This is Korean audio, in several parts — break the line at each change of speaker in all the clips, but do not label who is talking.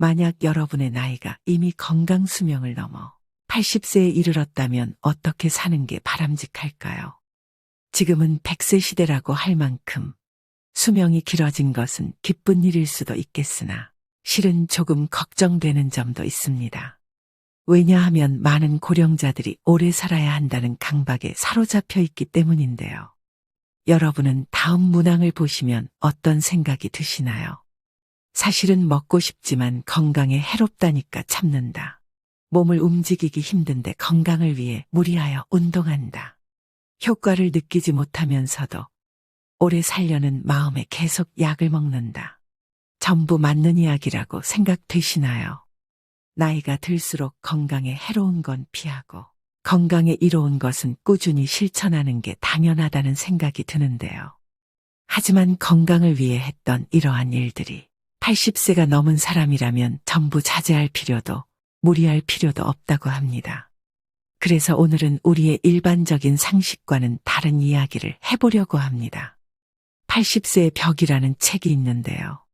만약 여러분의 나이가 이미 건강 수명을 넘어 80세에 이르렀다면 어떻게 사는 게 바람직할까요? 지금은 100세 시대라고 할 만큼 수명이 길어진 것은 기쁜 일일 수도 있겠으나 실은 조금 걱정되는 점도 있습니다. 왜냐하면 많은 고령자들이 오래 살아야 한다는 강박에 사로잡혀 있기 때문인데요. 여러분은 다음 문항을 보시면 어떤 생각이 드시나요? 사실은 먹고 싶지만 건강에 해롭다니까 참는다. 몸을 움직이기 힘든데 건강을 위해 무리하여 운동한다. 효과를 느끼지 못하면서도 오래 살려는 마음에 계속 약을 먹는다. 전부 맞는 이야기라고 생각되시나요? 나이가 들수록 건강에 해로운 건 피하고 건강에 이로운 것은 꾸준히 실천하는 게 당연하다는 생각이 드는데요. 하지만 건강을 위해 했던 이러한 일들이 80세가 넘은 사람이라면 전부 자제할 필요도 무리할 필요도 없다고 합니다. 그래서 오늘은 우리의 일반적인 상식과는 다른 이야기를 해보려고 합니다. 80세의 벽이라는 책이 있는데요.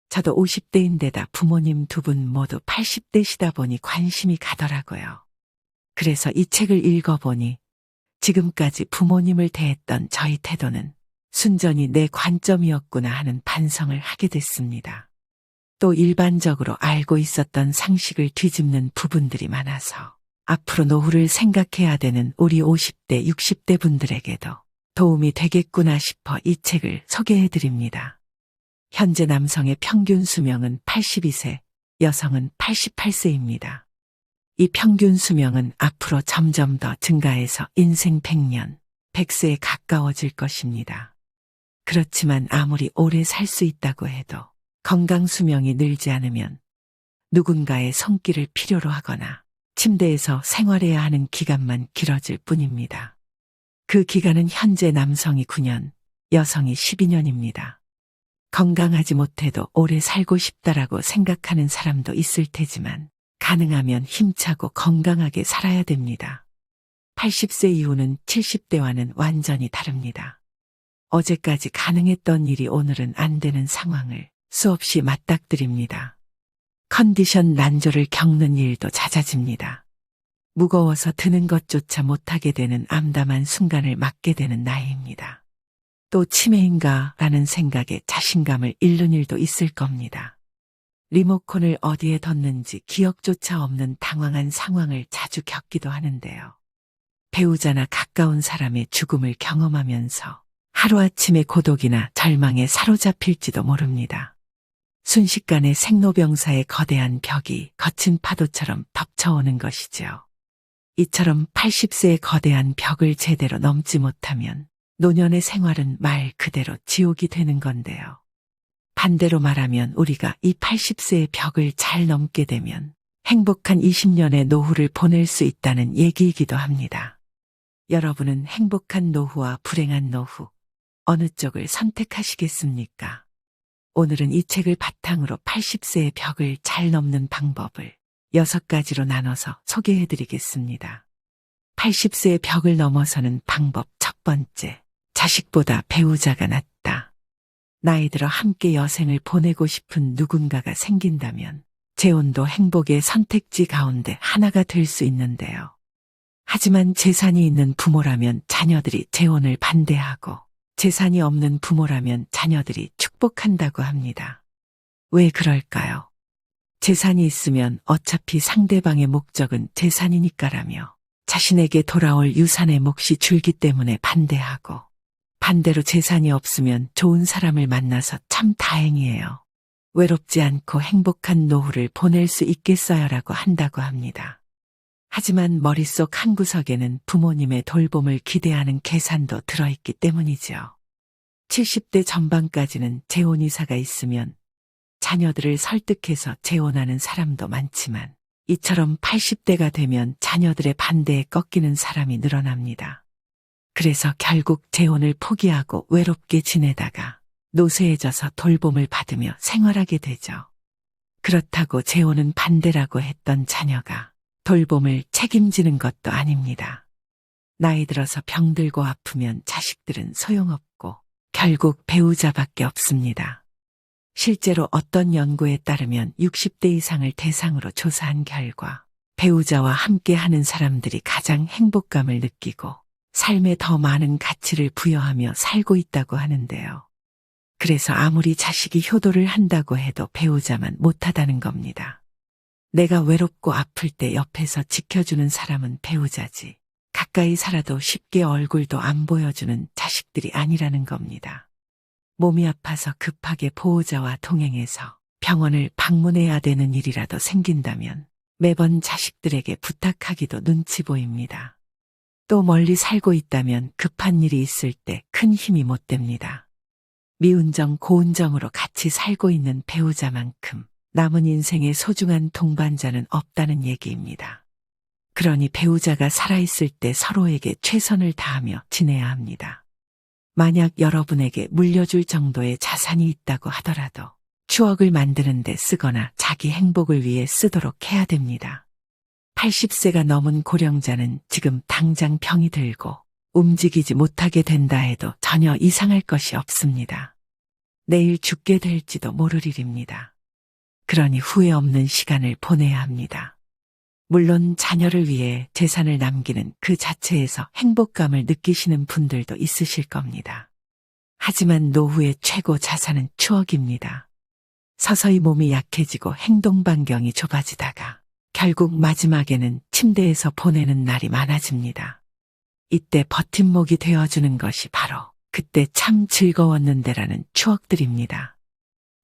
저도 50대인데다 부모님 두 분 모두 80대시다 보니 관심이 가더라고요. 그래서 이 책을 읽어보니 지금까지 부모님을 대했던 저희 태도는 순전히 내 관점이었구나 하는 반성을 하게 됐습니다. 또 일반적으로 알고 있었던 상식을 뒤집는 부분들이 많아서 앞으로 노후를 생각해야 되는 우리 50대, 60대 분들에게도 도움이 되겠구나 싶어 이 책을 소개해드립니다. 현재 남성의 평균 수명은 82세, 여성은 88세입니다. 이 평균 수명은 앞으로 점점 더 증가해서 인생 100년, 100세에 가까워질 것입니다. 그렇지만 아무리 오래 살 수 있다고 해도 건강 수명이 늘지 않으면 누군가의 손길을 필요로 하거나 침대에서 생활해야 하는 기간만 길어질 뿐입니다. 그 기간은 현재 남성이 9년, 여성이 12년입니다. 건강하지 못해도 오래 살고 싶다라고 생각하는 사람도 있을 테지만 가능하면 힘차고 건강하게 살아야 됩니다. 80세 이후는 70대와는 완전히 다릅니다. 어제까지 가능했던 일이 오늘은 안 되는 상황을 수없이 맞닥뜨립니다. 컨디션 난조를 겪는 일도 잦아집니다. 무거워서 드는 것조차 못하게 되는 암담한 순간을 맞게 되는 나이입니다. 또 치매인가 라는 생각에 자신감을 잃는 일도 있을 겁니다. 리모컨을 어디에 뒀는지 기억조차 없는 당황한 상황을 자주 겪기도 하는데요. 배우자나 가까운 사람의 죽음을 경험하면서 하루아침에 고독이나 절망에 사로잡힐지도 모릅니다. 순식간에 생로병사의 거대한 벽이 거친 파도처럼 덮쳐오는 것이죠. 이처럼 80세의 거대한 벽을 제대로 넘지 못하면 노년의 생활은 말 그대로 지옥이 되는 건데요. 반대로 말하면 우리가 이 80세의 벽을 잘 넘게 되면 행복한 20년의 노후를 보낼 수 있다는 얘기이기도 합니다. 여러분은 행복한 노후와 불행한 노후, 어느 쪽을 선택하시겠습니까? 오늘은 이 책을 바탕으로 80세의 벽을 잘 넘는 방법을 6가지로 나눠서 소개해드리겠습니다. 80세의 벽을 넘어서는 방법 첫 번째, 자식보다 배우자가 낫다. 나이 들어 함께 여생을 보내고 싶은 누군가가 생긴다면 재혼도 행복의 선택지 가운데 하나가 될 수 있는데요. 하지만 재산이 있는 부모라면 자녀들이 재혼을 반대하고 재산이 없는 부모라면 자녀들이 축복한다고 합니다. 왜 그럴까요? 재산이 있으면 어차피 상대방의 목적은 재산이니까라며 자신에게 돌아올 유산의 몫이 줄기 때문에 반대하고 반대로 재산이 없으면 좋은 사람을 만나서 참 다행이에요. 외롭지 않고 행복한 노후를 보낼 수 있겠어요라고 한다고 합니다. 하지만 머릿속 한구석에는 부모님의 돌봄을 기대하는 계산도 들어있기 때문이죠. 70대 전반까지는 재혼 이사가 있으면 자녀들을 설득해서 재혼하는 사람도 많지만 이처럼 80대가 되면 자녀들의 반대에 꺾이는 사람이 늘어납니다. 그래서 결국 재혼을 포기하고 외롭게 지내다가 노쇠해져서 돌봄을 받으며 생활하게 되죠. 그렇다고 재혼은 반대라고 했던 자녀가 돌봄을 책임지는 것도 아닙니다. 나이 들어서 병들고 아프면 자식들은 소용없고 결국 배우자밖에 없습니다. 실제로 어떤 연구에 따르면 60대 이상을 대상으로 조사한 결과 배우자와 함께 하는 사람들이 가장 행복감을 느끼고 삶에 더 많은 가치를 부여하며 살고 있다고 하는데요. 그래서 아무리 자식이 효도를 한다고 해도 배우자만 못하다는 겁니다. 내가 외롭고 아플 때 옆에서 지켜주는 사람은 배우자지. 가까이 살아도 쉽게 얼굴도 안 보여주는 자식들이 아니라는 겁니다. 몸이 아파서 급하게 보호자와 동행해서 병원을 방문해야 되는 일이라도 생긴다면 매번 자식들에게 부탁하기도 눈치 보입니다. 또 멀리 살고 있다면 급한 일이 있을 때 큰 힘이 못 됩니다. 미운정 고운정으로 같이 살고 있는 배우자만큼 남은 인생의 소중한 동반자는 없다는 얘기입니다. 그러니 배우자가 살아있을 때 서로에게 최선을 다하며 지내야 합니다. 만약 여러분에게 물려줄 정도의 자산이 있다고 하더라도 추억을 만드는 데 쓰거나 자기 행복을 위해 쓰도록 해야 됩니다. 80세가 넘은 고령자는 지금 당장 병이 들고 움직이지 못하게 된다 해도 전혀 이상할 것이 없습니다. 내일 죽게 될지도 모를 일입니다. 그러니 후회 없는 시간을 보내야 합니다. 물론 자녀를 위해 재산을 남기는 그 자체에서 행복감을 느끼시는 분들도 있으실 겁니다. 하지만 노후의 최고 자산은 추억입니다. 서서히 몸이 약해지고 행동 반경이 좁아지다가 결국 마지막에는 침대에서 보내는 날이 많아집니다. 이때 버팀목이 되어주는 것이 바로 그때 참 즐거웠는데라는 추억들입니다.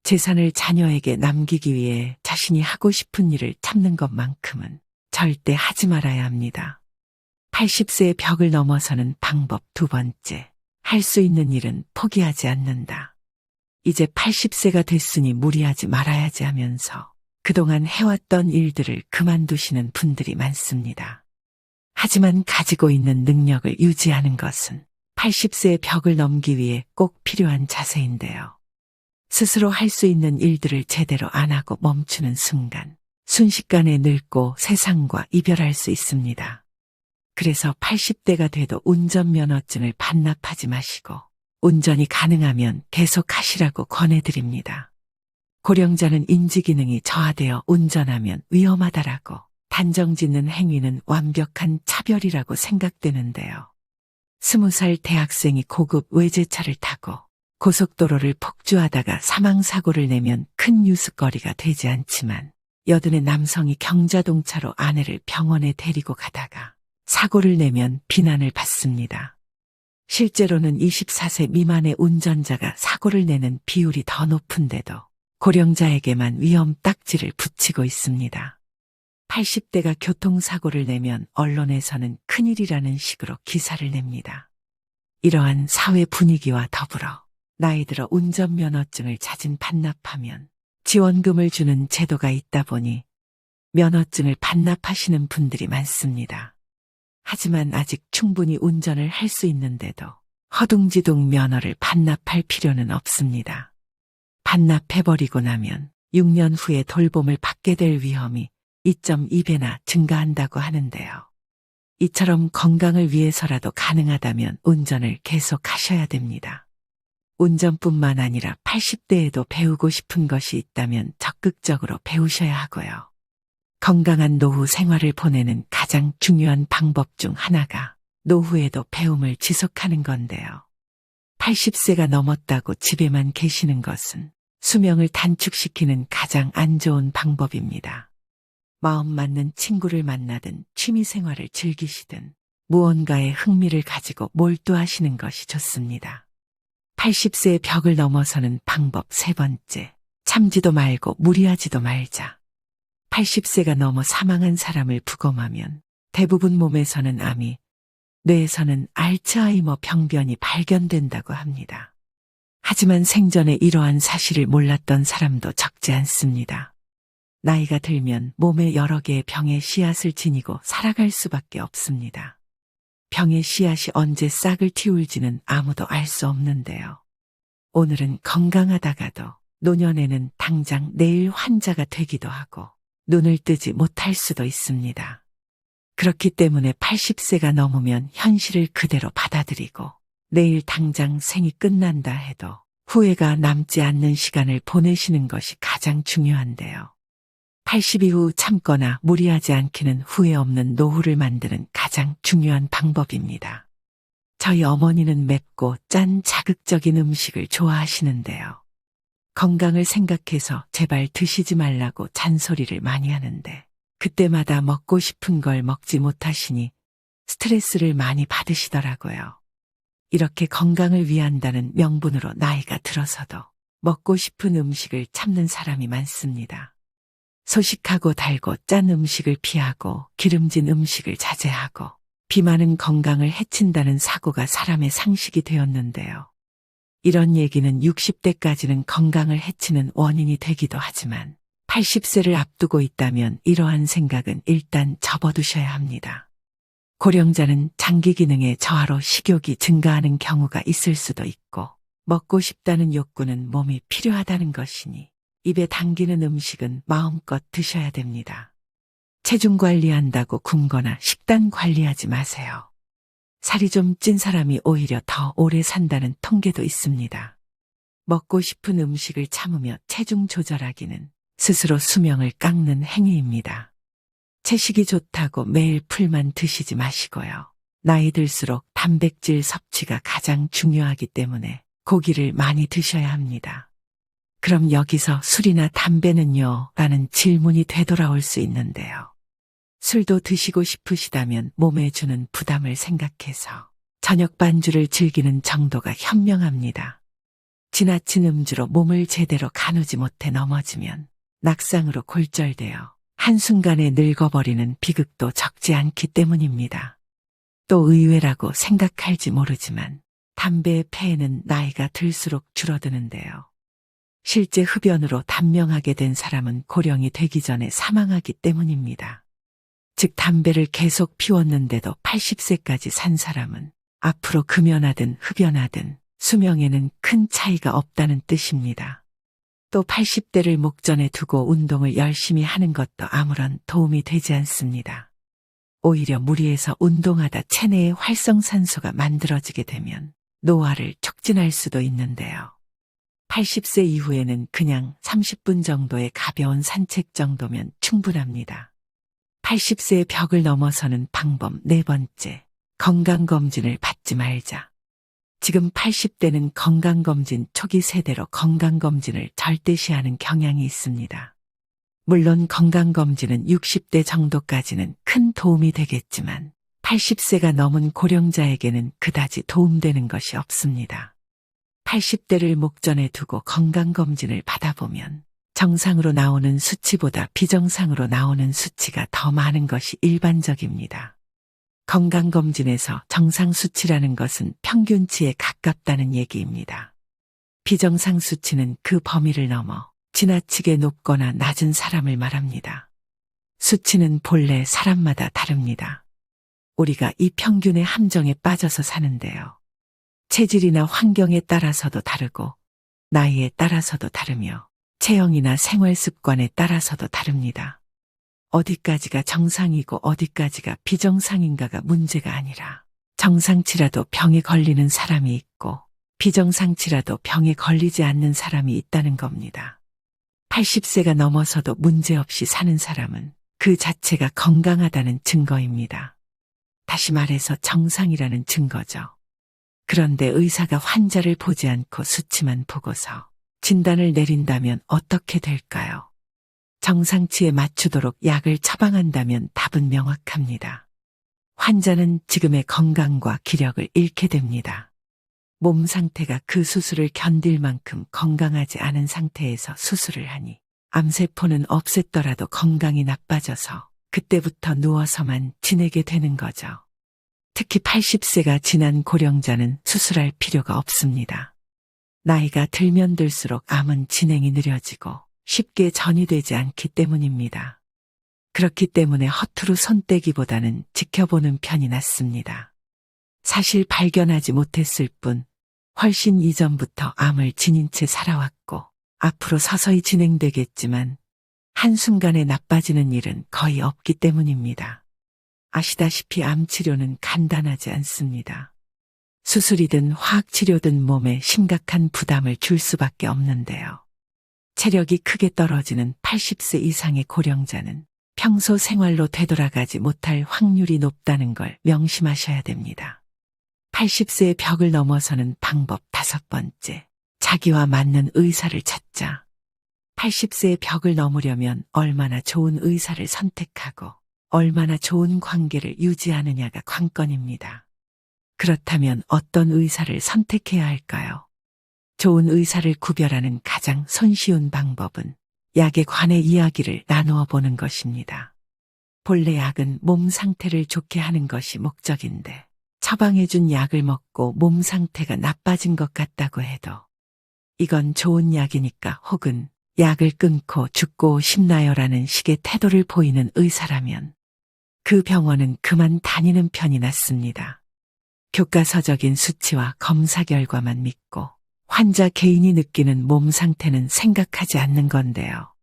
재산을 자녀에게 남기기 위해 자신이 하고 싶은 일을 참는 것만큼은 절대 하지 말아야 합니다. 80세의 벽을 넘어서는 방법 두 번째, 할 수 있는 일은 포기하지 않는다. 이제 80세가 됐으니 무리하지 말아야지 하면서 그동안 해왔던 일들을 그만두시는 분들이 많습니다. 하지만 가지고 있는 능력을 유지하는 것은 80세의 벽을 넘기 위해 꼭 필요한 자세인데요. 스스로 할 수 있는 일들을 제대로 안 하고 멈추는 순간 순식간에 늙고 세상과 이별할 수 있습니다. 그래서 80대가 돼도 운전면허증을 반납하지 마시고 운전이 가능하면 계속 하시라고 권해드립니다. 고령자는 인지기능이 저하되어 운전하면 위험하다라고 단정짓는 행위는 완벽한 차별이라고 생각되는데요. 20살 대학생이 고급 외제차를 타고 고속도로를 폭주하다가 사망사고를 내면 큰 뉴스거리가 되지 않지만 80의 남성이 경자동차로 아내를 병원에 데리고 가다가 사고를 내면 비난을 받습니다. 실제로는 24세 미만의 운전자가 사고를 내는 비율이 더 높은데도 고령자에게만 위험 딱지를 붙이고 있습니다. 80대가 교통사고를 내면 언론에서는 큰일이라는 식으로 기사를 냅니다. 이러한 사회 분위기와 더불어 나이 들어 운전면허증을 자진 반납하면 지원금을 주는 제도가 있다 보니 면허증을 반납하시는 분들이 많습니다. 하지만 아직 충분히 운전을 할 수 있는데도 허둥지둥 면허를 반납할 필요는 없습니다. 반납해버리고 나면 6년 후에 돌봄을 받게 될 위험이 2.2배나 증가한다고 하는데요. 이처럼 건강을 위해서라도 가능하다면 운전을 계속 하셔야 됩니다. 운전뿐만 아니라 80대에도 배우고 싶은 것이 있다면 적극적으로 배우셔야 하고요. 건강한 노후 생활을 보내는 가장 중요한 방법 중 하나가 노후에도 배움을 지속하는 건데요. 80세가 넘었다고 집에만 계시는 것은 수명을 단축시키는 가장 안 좋은 방법입니다. 마음 맞는 친구를 만나든 취미 생활을 즐기시든 무언가에 흥미를 가지고 몰두하시는 것이 좋습니다. 80세의 벽을 넘어서는 방법 세 번째, 참지도 말고 무리하지도 말자. 80세가 넘어 사망한 사람을 부검하면 대부분 몸에서는 암이, 뇌에서는 알츠하이머 병변이 발견된다고 합니다. 하지만 생전에 이러한 사실을 몰랐던 사람도 적지 않습니다. 나이가 들면 몸에 여러 개의 병의 씨앗을 지니고 살아갈 수밖에 없습니다. 병의 씨앗이 언제 싹을 틔울지는 아무도 알 수 없는데요. 오늘은 건강하다가도 노년에는 당장 내일 환자가 되기도 하고 눈을 뜨지 못할 수도 있습니다. 그렇기 때문에 80세가 넘으면 현실을 그대로 받아들이고 내일 당장 생이 끝난다 해도 후회가 남지 않는 시간을 보내시는 것이 가장 중요한데요. 80 이후 참거나 무리하지 않기는 후회 없는 노후를 만드는 가장 중요한 방법입니다. 저희 어머니는 맵고 짠 자극적인 음식을 좋아하시는데요. 건강을 생각해서 제발 드시지 말라고 잔소리를 많이 하는데 그때마다 먹고 싶은 걸 먹지 못하시니 스트레스를 많이 받으시더라고요. 이렇게 건강을 위한다는 명분으로 나이가 들어서도 먹고 싶은 음식을 참는 사람이 많습니다. 소식하고 달고 짠 음식을 피하고 기름진 음식을 자제하고 비만은 건강을 해친다는 사고가 사람의 상식이 되었는데요. 이런 얘기는 60대까지는 건강을 해치는 원인이 되기도 하지만 80세를 앞두고 있다면 이러한 생각은 일단 접어두셔야 합니다. 고령자는 장기 기능의 저하로 식욕이 증가하는 경우가 있을 수도 있고 먹고 싶다는 욕구는 몸이 필요하다는 것이니 입에 당기는 음식은 마음껏 드셔야 됩니다. 체중 관리한다고 굶거나 식단 관리하지 마세요. 살이 좀 찐 사람이 오히려 더 오래 산다는 통계도 있습니다. 먹고 싶은 음식을 참으며 체중 조절하기는 스스로 수명을 깎는 행위입니다. 채식이 좋다고 매일 풀만 드시지 마시고요. 나이 들수록 단백질 섭취가 가장 중요하기 때문에 고기를 많이 드셔야 합니다. 그럼 여기서 술이나 담배는요? 라는 질문이 되돌아올 수 있는데요. 술도 드시고 싶으시다면 몸에 주는 부담을 생각해서 저녁 반주를 즐기는 정도가 현명합니다. 지나친 음주로 몸을 제대로 가누지 못해 넘어지면 낙상으로 골절되어 한순간에 늙어버리는 비극도 적지 않기 때문입니다. 또 의외라고 생각할지 모르지만 담배의 폐해는 나이가 들수록 줄어드는데요. 실제 흡연으로 단명하게 된 사람은 고령이 되기 전에 사망하기 때문입니다. 즉 담배를 계속 피웠는데도 80세까지 산 사람은 앞으로 금연하든 흡연하든 수명에는 큰 차이가 없다는 뜻입니다. 또 80대를 목전에 두고 운동을 열심히 하는 것도 아무런 도움이 되지 않습니다. 오히려 무리해서 운동하다 체내에 활성산소가 만들어지게 되면 노화를 촉진할 수도 있는데요. 80세 이후에는 그냥 30분 정도의 가벼운 산책 정도면 충분합니다. 80세의 벽을 넘어서는 방법 네 번째, 건강검진을 받지 말자. 지금 80대는 건강검진 초기 세대로 건강검진을 절대시하는 경향이 있습니다. 물론 건강검진은 60대 정도까지는 큰 도움이 되겠지만 80세가 넘은 고령자에게는 그다지 도움되는 것이 없습니다. 80대를 목전에 두고 건강검진을 받아보면 정상으로 나오는 수치보다 비정상으로 나오는 수치가 더 많은 것이 일반적입니다. 건강검진에서 정상 수치라는 것은 평균치에 가깝다는 얘기입니다. 비정상 수치는 그 범위를 넘어 지나치게 높거나 낮은 사람을 말합니다. 수치는 본래 사람마다 다릅니다. 우리가 이 평균의 함정에 빠져서 사는데요. 체질이나 환경에 따라서도 다르고 나이에 따라서도 다르며 체형이나 생활 습관에 따라서도 다릅니다. 어디까지가 정상이고 어디까지가 비정상인가가 문제가 아니라 정상치라도 병에 걸리는 사람이 있고 비정상치라도 병에 걸리지 않는 사람이 있다는 겁니다. 80세가 넘어서도 문제없이 사는 사람은 그 자체가 건강하다는 증거입니다. 다시 말해서 정상이라는 증거죠. 그런데 의사가 환자를 보지 않고 수치만 보고서 진단을 내린다면 어떻게 될까요? 정상치에 맞추도록 약을 처방한다면 답은 명확합니다. 환자는 지금의 건강과 기력을 잃게 됩니다. 몸 상태가 그 수술을 견딜 만큼 건강하지 않은 상태에서 수술을 하니 암세포는 없앴더라도 건강이 나빠져서 그때부터 누워서만 지내게 되는 거죠. 특히 80세가 지난 고령자는 수술할 필요가 없습니다. 나이가 들면 들수록 암은 진행이 느려지고 쉽게 전이되지 않기 때문입니다. 그렇기 때문에 허투루 손떼기보다는 지켜보는 편이 낫습니다. 사실 발견하지 못했을 뿐 훨씬 이전부터 암을 지닌 채 살아왔고 앞으로 서서히 진행되겠지만 한순간에 나빠지는 일은 거의 없기 때문입니다. 아시다시피 암 치료는 간단하지 않습니다. 수술이든 화학치료든 몸에 심각한 부담을 줄 수밖에 없는데요. 체력이 크게 떨어지는 80세 이상의 고령자는 평소 생활로 되돌아가지 못할 확률이 높다는 걸 명심하셔야 됩니다. 80세의 벽을 넘어서는 방법 5번째. 자기와 맞는 의사를 찾자. 80세의 벽을 넘으려면 얼마나 좋은 의사를 선택하고 얼마나 좋은 관계를 유지하느냐가 관건입니다. 그렇다면 어떤 의사를 선택해야 할까요? 좋은 의사를 구별하는 가장 손쉬운 방법은 약에 관해 이야기를 나누어 보는 것입니다. 본래 약은 몸 상태를 좋게 하는 것이 목적인데 처방해준 약을 먹고 몸 상태가 나빠진 것 같다고 해도 이건 좋은 약이니까 혹은 약을 끊고 죽고 싶나요라는 식의 태도를 보이는 의사라면 그 병원은 그만 다니는 편이 낫습니다. 교과서적인 수치와 검사 결과만 믿고 환자 개인이 느끼는 몸 상태는 생각하지 않는 건데요.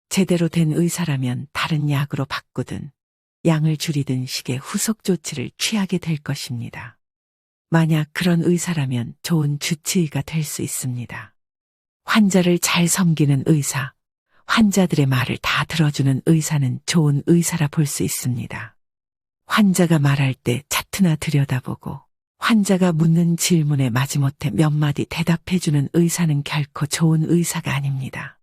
제대로 된 의사라면 다른 약으로 바꾸든 양을 줄이든 식의 후속 조치를 취하게 될 것입니다. 만약 그런 의사라면 좋은 주치의가 될 수 있습니다. 환자를 잘 섬기는 의사, 환자들의 말을 다 들어주는 의사는 좋은 의사라 볼 수 있습니다. 환자가 말할 때 차트나 들여다보고 환자가 묻는 질문에 마지못해 몇 마디 대답해주는 의사는 결코 좋은 의사가 아닙니다.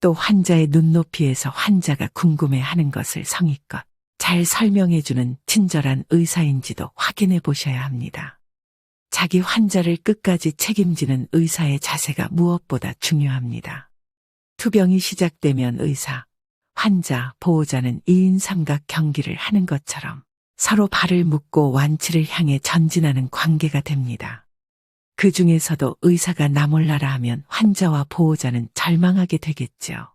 또 환자의 눈높이에서 환자가 궁금해하는 것을 성의껏 잘 설명해주는 친절한 의사인지도 확인해 보셔야 합니다. 자기 환자를 끝까지 책임지는 의사의 자세가 무엇보다 중요합니다. 투병이 시작되면 의사, 환자, 보호자는 2인 삼각 경기를 하는 것처럼 서로 발을 묶고 완치를 향해 전진하는 관계가 됩니다. 그 중에서도 의사가 나 몰라라 하면 환자와 보호자는 절망하게 되겠죠.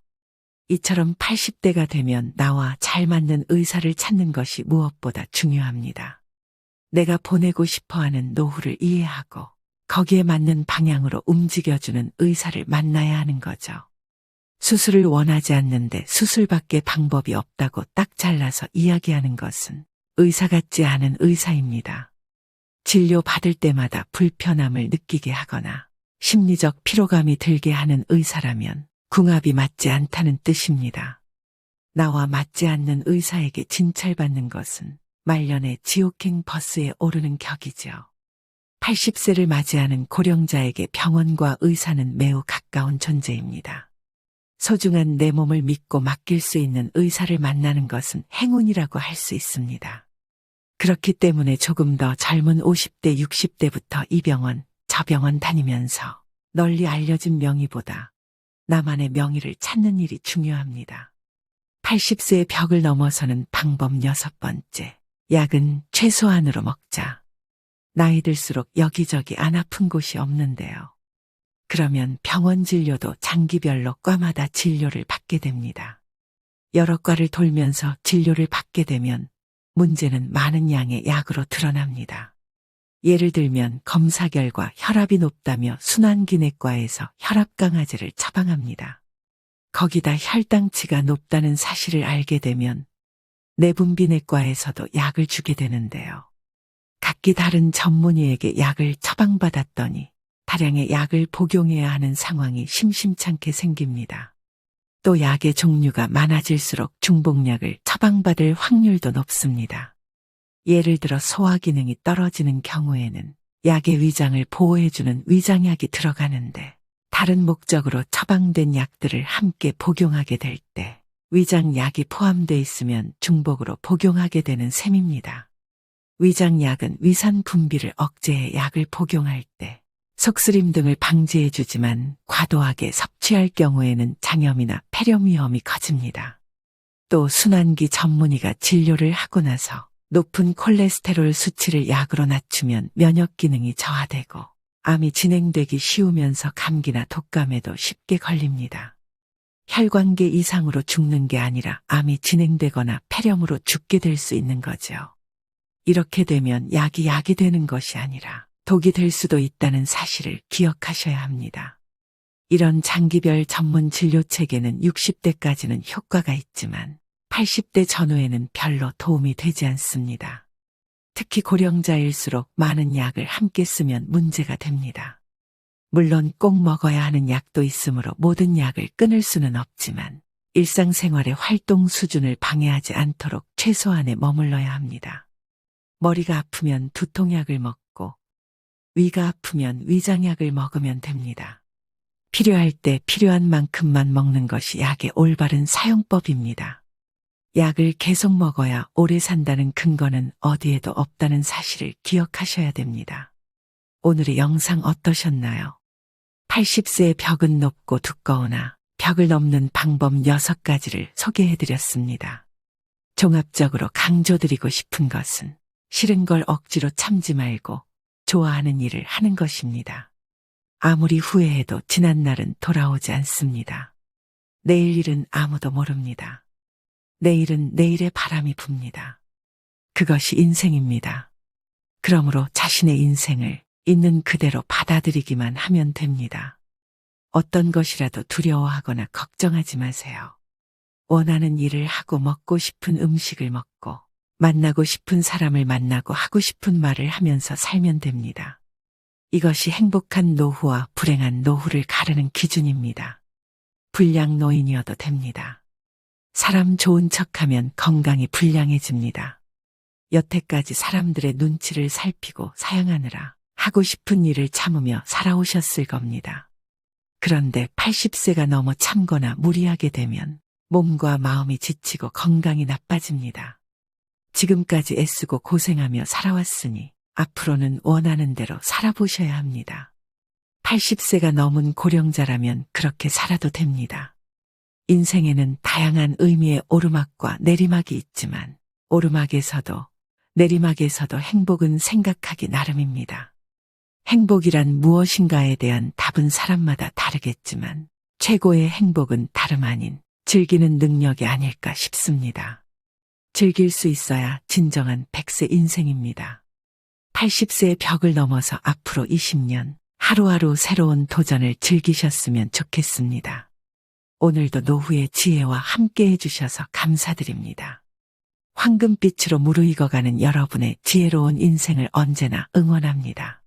이처럼 80대가 되면 나와 잘 맞는 의사를 찾는 것이 무엇보다 중요합니다. 내가 보내고 싶어하는 노후를 이해하고 거기에 맞는 방향으로 움직여주는 의사를 만나야 하는 거죠. 수술을 원하지 않는데 수술밖에 방법이 없다고 딱 잘라서 이야기하는 것은 의사 같지 않은 의사입니다. 진료 받을 때마다 불편함을 느끼게 하거나 심리적 피로감이 들게 하는 의사라면 궁합이 맞지 않다는 뜻입니다. 나와 맞지 않는 의사에게 진찰받는 것은 말년에 지옥행 버스에 오르는 격이죠. 80세를 맞이하는 고령자에게 병원과 의사는 매우 가까운 존재입니다. 소중한 내 몸을 믿고 맡길 수 있는 의사를 만나는 것은 행운이라고 할 수 있습니다. 그렇기 때문에 조금 더 젊은 50대, 60대부터 이 병원, 저 병원 다니면서 널리 알려진 명의보다 나만의 명의를 찾는 일이 중요합니다. 80세의 벽을 넘어서는 방법 6번째. 약은 최소한으로 먹자. 나이 들수록 여기저기 안 아픈 곳이 없는데요. 그러면 병원 진료도 장기별로 과마다 진료를 받게 됩니다. 여러 과를 돌면서 진료를 받게 되면 문제는 많은 양의 약으로 드러납니다. 예를 들면 검사 결과 혈압이 높다며 순환기내과에서 혈압 강화제를 처방합니다. 거기다 혈당치가 높다는 사실을 알게 되면 내분비내과에서도 약을 주게 되는데요. 각기 다른 전문의에게 약을 처방받았더니 다량의 약을 복용해야 하는 상황이 심심찮게 생깁니다. 또 약의 종류가 많아질수록 중복약을 처방받을 확률도 높습니다. 예를 들어 소화 기능이 떨어지는 경우에는 약의 위장을 보호해주는 위장약이 들어가는데 다른 목적으로 처방된 약들을 함께 복용하게 될 때 위장약이 포함되어 있으면 중복으로 복용하게 되는 셈입니다. 위장약은 위산 분비를 억제해 약을 복용할 때 속쓰림 등을 방지해주지만 과도하게 섭취할 경우에는 장염이나 폐렴 위험이 커집니다. 또 순환기 전문의가 진료를 하고 나서 높은 콜레스테롤 수치를 약으로 낮추면 면역 기능이 저하되고 암이 진행되기 쉬우면서 감기나 독감에도 쉽게 걸립니다. 혈관계 이상으로 죽는 게 아니라 암이 진행되거나 폐렴으로 죽게 될 수 있는 거죠. 이렇게 되면 약이 되는 것이 아니라 독이 될 수도 있다는 사실을 기억하셔야 합니다. 이런 장기별 전문 진료 체계는 60대까지는 효과가 있지만 80대 전후에는 별로 도움이 되지 않습니다. 특히 고령자일수록 많은 약을 함께 쓰면 문제가 됩니다. 물론 꼭 먹어야 하는 약도 있으므로 모든 약을 끊을 수는 없지만 일상생활의 활동 수준을 방해하지 않도록 최소한에 머물러야 합니다. 머리가 아프면 두통약을 먹고 위가 아프면 위장약을 먹으면 됩니다. 필요할 때 필요한 만큼만 먹는 것이 약의 올바른 사용법입니다. 약을 계속 먹어야 오래 산다는 근거는 어디에도 없다는 사실을 기억하셔야 됩니다. 오늘의 영상 어떠셨나요? 80세의 벽은 높고 두꺼우나 벽을 넘는 방법 6가지를 소개해드렸습니다. 종합적으로 강조드리고 싶은 것은 싫은 걸 억지로 참지 말고 좋아하는 일을 하는 것입니다. 아무리 후회해도 지난 날은 돌아오지 않습니다. 내일 일은 아무도 모릅니다. 내일은 내일의 바람이 붑니다. 그것이 인생입니다. 그러므로 자신의 인생을 있는 그대로 받아들이기만 하면 됩니다. 어떤 것이라도 두려워하거나 걱정하지 마세요. 원하는 일을 하고 먹고 싶은 음식을 먹고 만나고 싶은 사람을 만나고 하고 싶은 말을 하면서 살면 됩니다. 이것이 행복한 노후와 불행한 노후를 가르는 기준입니다. 불량 노인이어도 됩니다. 사람 좋은 척하면 건강이 불량해집니다. 여태까지 사람들의 눈치를 살피고 사양하느라 하고 싶은 일을 참으며 살아오셨을 겁니다. 그런데 80세가 넘어 참거나 무리하게 되면 몸과 마음이 지치고 건강이 나빠집니다. 지금까지 애쓰고 고생하며 살아왔으니 앞으로는 원하는 대로 살아보셔야 합니다. 80세가 넘은 고령자라면 그렇게 살아도 됩니다. 인생에는 다양한 의미의 오르막과 내리막이 있지만 오르막에서도 내리막에서도 행복은 생각하기 나름입니다. 행복이란 무엇인가에 대한 답은 사람마다 다르겠지만 최고의 행복은 다름 아닌 즐기는 능력이 아닐까 싶습니다. 즐길 수 있어야 진정한 100세 인생입니다. 80세의 벽을 넘어서 앞으로 20년 하루하루 새로운 도전을 즐기셨으면 좋겠습니다. 오늘도 노후의 지혜와 함께 해주셔서 감사드립니다. 황금빛으로 무르익어가는 여러분의 지혜로운 인생을 언제나 응원합니다.